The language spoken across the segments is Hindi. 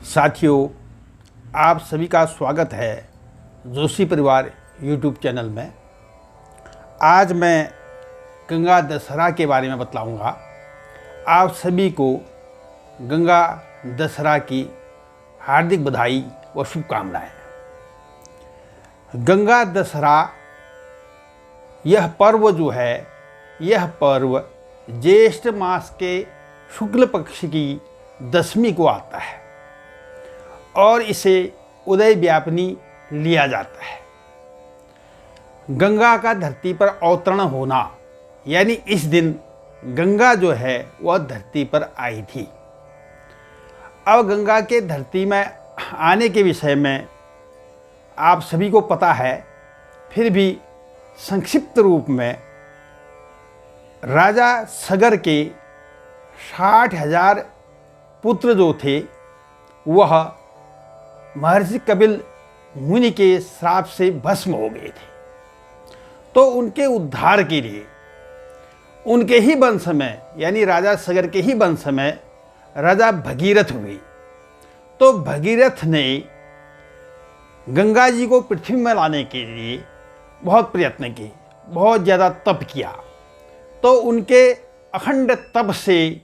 साथियों, आप सभी का स्वागत है जोशी परिवार यूट्यूब चैनल में। आज मैं गंगा दशहरा के बारे में बतलाऊंगा। आप सभी को गंगा दशहरा की हार्दिक बधाई व शुभकामनाएं। गंगा दशहरा यह पर्व जो है, यह पर्व ज्येष्ठ मास के शुक्ल पक्ष की दशमी को आता है और इसे उदय व्यापिनी लिया जाता है। गंगा का धरती पर अवतरण होना, यानी इस दिन गंगा जो है वह धरती पर आई थी। अब गंगा के धरती में आने के विषय में आप सभी को पता है, फिर भी संक्षिप्त रूप में राजा सगर के 60,000 पुत्र जो थे वह महर्षि कपिल मुनि के श्राप से भस्म हो गए थे। तो उनके उद्धार के लिए उनके ही वंश में, यानी राजा सगर के ही वंश में राजा भगीरथ हुए। तो भगीरथ ने गंगा जी को पृथ्वी में लाने के लिए बहुत प्रयत्न किए, बहुत ज़्यादा तप किया। तो उनके अखंड तप से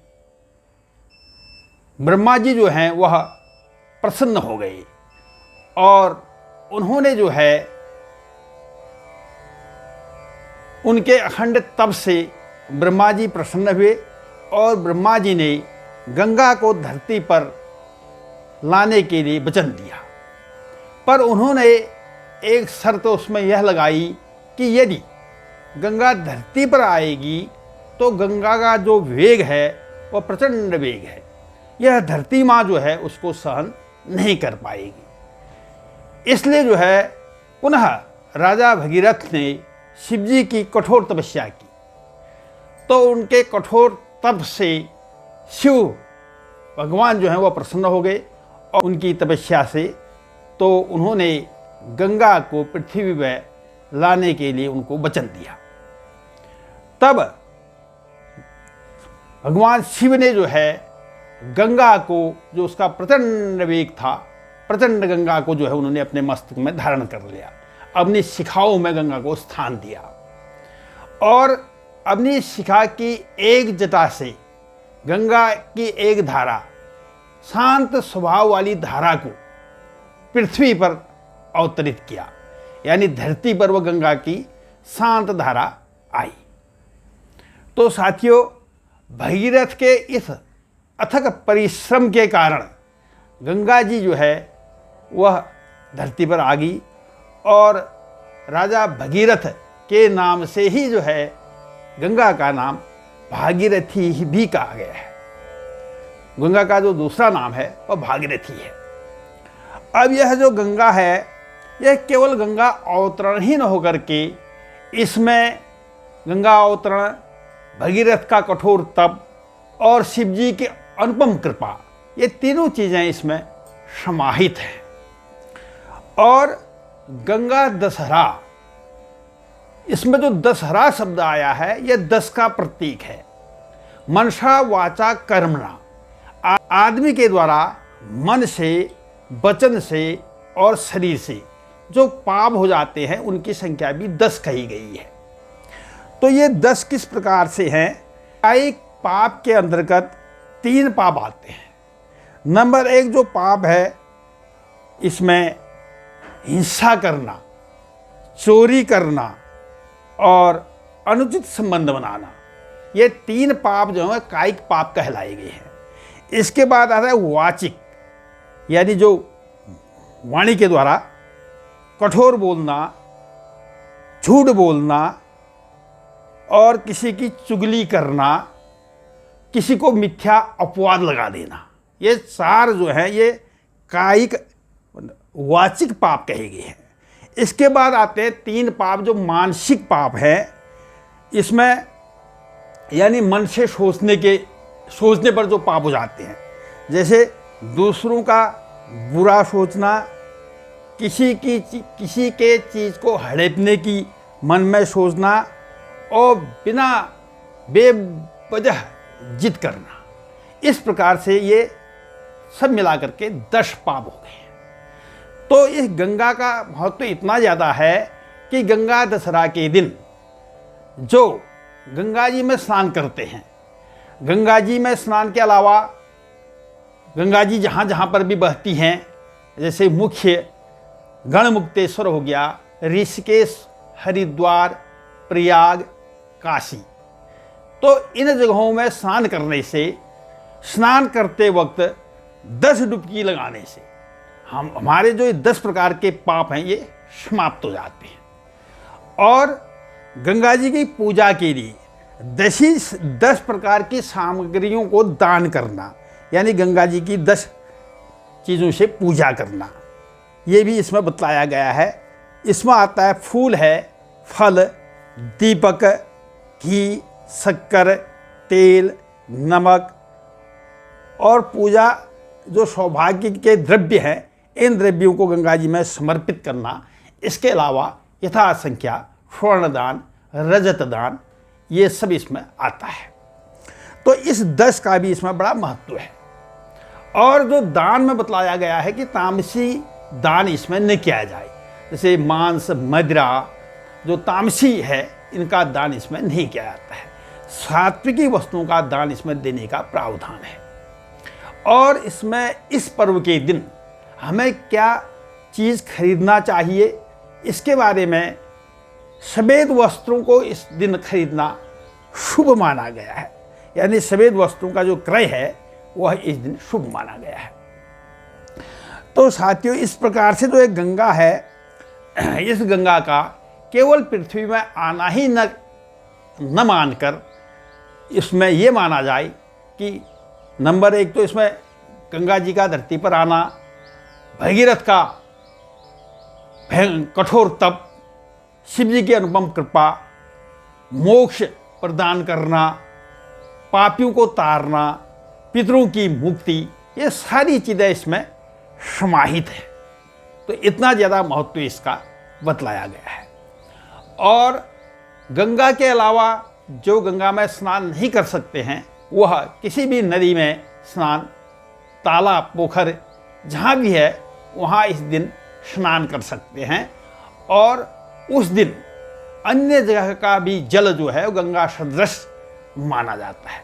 ब्रह्मा जी जो हैं वह प्रसन्न हो गए और उन्होंने जो है उनके अखंड तप से ब्रह्मा जी प्रसन्न हुए और ब्रह्मा जी ने गंगा को धरती पर लाने के लिए वचन दिया। पर उन्होंने एक शर्त उसमें यह लगाई कि यदि गंगा धरती पर आएगी तो गंगा का जो वेग है वह प्रचंड वेग है, यह धरती माँ जो है उसको सहन नहीं कर पाएगी। इसलिए जो है पुनः राजा भगीरथ ने शिव जी की कठोर तपस्या की। तो उनके कठोर तप से शिव भगवान जो है वह प्रसन्न हो गए और उनकी तपस्या से तो उन्होंने गंगा को पृथ्वी में लाने के लिए उनको वचन दिया। तब भगवान शिव ने जो है गंगा को, जो उसका प्रचंड वेग था, प्रचंड गंगा को जो है उन्होंने अपने मस्तक में धारण कर लिया। अपनी शिखाओं में गंगा को स्थान दिया और अपनी शिखा की एक जटा से गंगा की एक धारा, शांत स्वभाव वाली धारा को पृथ्वी पर अवतरित किया, यानी धरती पर वह गंगा की शांत धारा आई। तो साथियों, भगीरथ के इस अथक परिश्रम के कारण गंगा जी जो है वह धरती पर आ गई और राजा भगीरथ के नाम से ही जो है गंगा का नाम भागीरथी भी कहा गया है। गंगा का जो दूसरा नाम है वह भागीरथी है। अब यह जो गंगा है, यह केवल गंगा अवतरण ही न होकर के इसमें गंगा अवतरण, भगीरथ का कठोर तप और शिव जी की अनुपम कृपा, ये तीनों चीज़ें इसमें समाहित हैं। और गंगा दशहरा, इसमें जो दशहरा शब्द आया है यह 10 का प्रतीक है। मनसा वाचा कर्मणा, आदमी के द्वारा मन से, वचन से और शरीर से जो पाप हो जाते हैं उनकी संख्या भी 10 कही गई है। तो ये 10 किस प्रकार से हैं? कायिक पाप के अंतर्गत 3 पाप आते हैं। नंबर 1 जो पाप है, इसमें हिंसा करना, चोरी करना और अनुचित संबंध बनाना, ये 3 पाप जो है कायिक पाप कहलाए गए हैं। इसके बाद आता है वाचिक, यानी जो वाणी के द्वारा कठोर बोलना, झूठ बोलना और किसी की चुगली करना, किसी को मिथ्या अपवाद लगा देना, ये 4 जो है ये कायिक वाचिक पाप कहे गए हैं। इसके बाद आते हैं 3 पाप जो मानसिक पाप है। इसमें यानी मन से सोचने पर जो पाप हो जाते हैं, जैसे दूसरों का बुरा सोचना, किसी के चीज़ को हड़पने की मन में सोचना और बिना बेवजह जिद करना। इस प्रकार से ये सब मिलाकर के 10 पाप हो गए। तो इस गंगा का महत्व इतना ज़्यादा है कि गंगा दशहरा के दिन जो गंगा जी में स्नान करते हैं, गंगा जी में स्नान के अलावा गंगा जी जहाँ जहाँ पर भी बहती हैं, जैसे मुख्य गणमुक्तेश्वर हो गया, ऋषिकेश, हरिद्वार, प्रयाग, काशी, तो इन जगहों में स्नान करने से, स्नान करते वक्त 10 डुबकी लगाने से हमारे जो 10 प्रकार के पाप हैं ये समाप्त हो जाते हैं। और गंगा जी की पूजा के लिए 10 प्रकार की सामग्रियों को दान करना, यानी गंगा जी की 10 चीज़ों से पूजा करना, ये भी इसमें बतलाया गया है। इसमें आता है फूल है, फल, दीपक, घी, शक्कर, तेल, नमक, और पूजा जो सौभाग्य के द्रव्य हैं, इन द्रव्यों को गंगा जी में समर्पित करना। इसके अलावा यथासंख्या स्वर्णदान, रजत दान, ये सब इसमें आता है। तो इस 10 का भी इसमें बड़ा महत्व है। और जो दान में बतलाया गया है कि तामसी दान इसमें न किया जाए, जैसे मांस, मदिरा, जो तामसी है इनका दान इसमें नहीं किया जाता है। सात्विकी वस्तुओं का दान इसमें देने का प्रावधान है। और इसमें इस पर्व के दिन हमें क्या चीज़ खरीदना चाहिए, इसके बारे में सफ़ेद वस्त्रों को इस दिन खरीदना शुभ माना गया है। यानी सफ़ेद वस्त्रों का जो क्रय है वह इस दिन शुभ माना गया है। तो साथियों, इस प्रकार से जो एक गंगा है, इस गंगा का केवल पृथ्वी में आना ही न मानकर इसमें ये माना जाए कि नंबर 1 तो इसमें गंगा जी का धरती पर आना, भगीरथ का कठोर तप, शिव जी की अनुपम कृपा, मोक्ष प्रदान करना, पापियों को तारना, पितरों की मुक्ति, ये सारी चीज़ें इसमें समाहित है। तो इतना ज़्यादा महत्व इसका बतलाया गया है। और गंगा के अलावा जो गंगा में स्नान नहीं कर सकते हैं, वह किसी भी नदी में स्नान, तालाब, पोखर जहाँ भी है वहाँ इस दिन स्नान कर सकते हैं। और उस दिन अन्य जगह का भी जल जो है वो गंगा सदृश माना जाता है।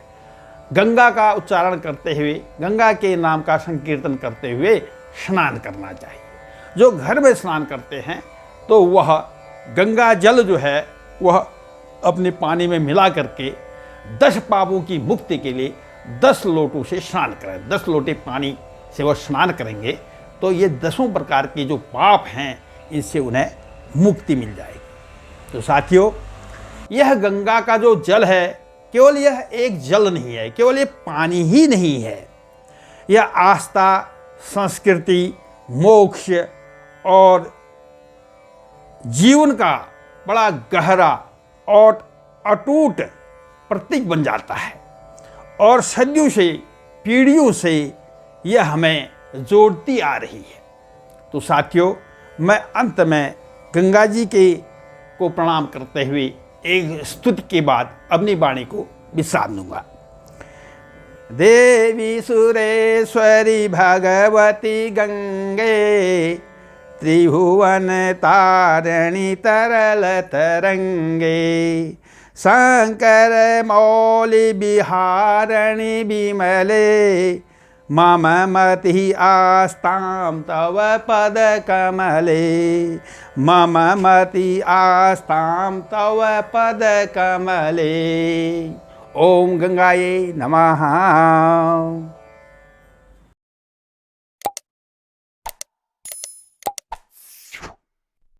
गंगा का उच्चारण करते हुए, गंगा के नाम का संकीर्तन करते हुए स्नान करना चाहिए। जो घर में स्नान करते हैं तो वह गंगा जल जो है वह अपने पानी में मिला करके 10 पापों की मुक्ति के लिए 10 लोटों से स्नान करें। 10 लोटे पानी से वह स्नान करेंगे तो ये 10 प्रकार के जो पाप हैं इनसे उन्हें मुक्ति मिल जाएगी। तो साथियों, यह गंगा का जो जल है, केवल यह एक जल नहीं है, केवल ये पानी ही नहीं है, यह आस्था, संस्कृति, मोक्ष और जीवन का बड़ा गहरा और अटूट प्रतीक बन जाता है। और सदियों से, पीढ़ियों से यह हमें जोड़ती आ रही है। तो साथियों, मैं अंत में गंगा जी को प्रणाम करते हुए एक स्तुति के बाद अपनी वाणी को विश्राम दूंगा। देवी सुरेश्वरी भगवती गंगे, त्रिभुवन तारिणी तरल तरंगे, शंकर मौलि विहारिणी विमले, मम मति आस्तां तव पद कमले, मम मति आस्तां तव पद कमले। ओम गंगायै नमः।